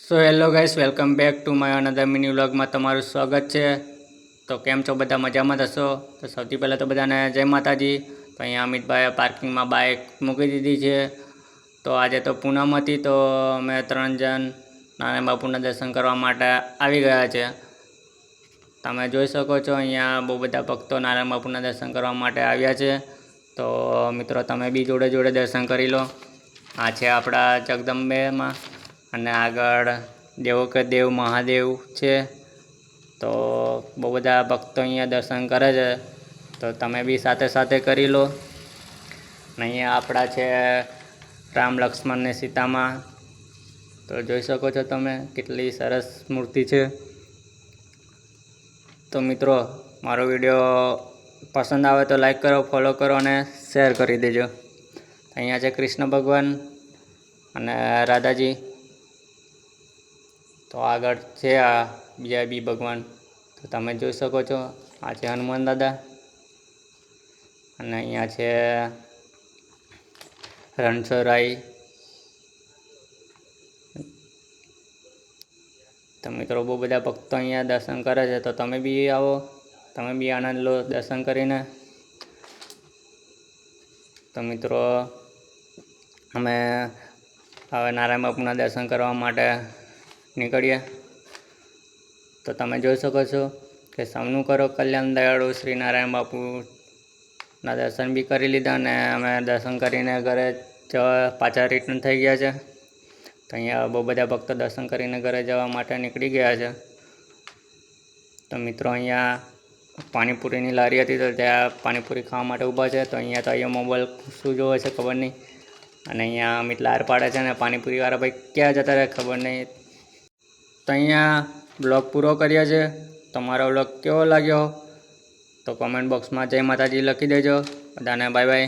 So hello guys, welcome back to my another mini વ્લોગમાં તમારું સ્વાગત છે। તો કેમ છો બધા? મજામાં થશો? તો સૌથી પહેલાં તો બધાને જય માતાજી। તો અહીંયા અમિતભાઈએ પાર્કિંગમાં બાઇક મૂકી દીધી છે। તો આજે તો પૂનમ હતી, તો અમે 3 જણ નારાયણ બાપુના દર્શન કરવા માટે આવી ગયા છે। તમે જોઈ શકો છો અહીંયા બહુ બધા ભક્તો નારાયણ બાપુના દર્શન કરવા માટે આવ્યા છે। તો મિત્રો, તમે બી જોડે જોડે દર્શન કરી લો। આ છે આપણા જગદંબેમાં, અને આગળ દેવો કે દેવ મહાદેવ છે। તો બહુ બધા ભક્તો અહીંયા દર્શન કરે છે, તો તમે બી સાથે સાથે કરી લો। અને અહીંયા આપણા છે રામ, લક્ષ્મણ ને સીતામાં। તો જોઈ શકો છો તમે કેટલી સરસ મૂર્તિ છે। તો મિત્રો, મારો વિડીયો પસંદ આવે તો લાઈક કરો, ફોલો કરો અને શેર કરી દેજો। અહીંયા છે કૃષ્ણ ભગવાન અને રાધાજી। તો આગળ છે આ બીજા બી ભગવાન, તો તમે જોઈ શકો છો। આ છે હનુમાન દાદા, અને અહીંયા છે રણછોડરાય। તો મિત્રો, બહુ બધા ભક્તો અહીંયા દર્શન કરે છે, તો તમે બી આવો, તમે બી આનંદ લો દર્શન કરીને। તો મિત્રો, અમે હવે નારાયણ બાપુના દર્શન કરવા માટે નીકળીએ। તો તમે જોઈ શકો છો કે સૌનું કરો કલ્યાણ દયાળુ શ્રી નારાયણ બાપુના દર્શન બી કરી લીધા, અને અમે દર્શન કરીને ઘરે પાછા રિટર્ન થઈ ગયા છે। તો અહીંયા બહુ બધા ભક્તો દર્શન કરીને ઘરે જવા માટે નીકળી ગયા છે। તો મિત્રો, અહીંયા પાણીપુરીની લારી હતી, તો ત્યાં પાણીપુરી ખાવા માટે ઊભા છે। તો અહીંયા મોબાઈલ શું જોવે છે ખબર નહીં, અને અહીંયા અમિત લાર પાડે છે, અને પાણીપુરીવાળા ભાઈ ક્યાં જતા રહે ખબર નહીં। તો અહીંયા બ્લોગ પૂરો કર્યો છે। તમારો બ્લોગ કેવો લાગ્યો તો કોમેન્ટ બોક્સમાં જય માતાજી લખી દેજો। બધાને બાય બાય।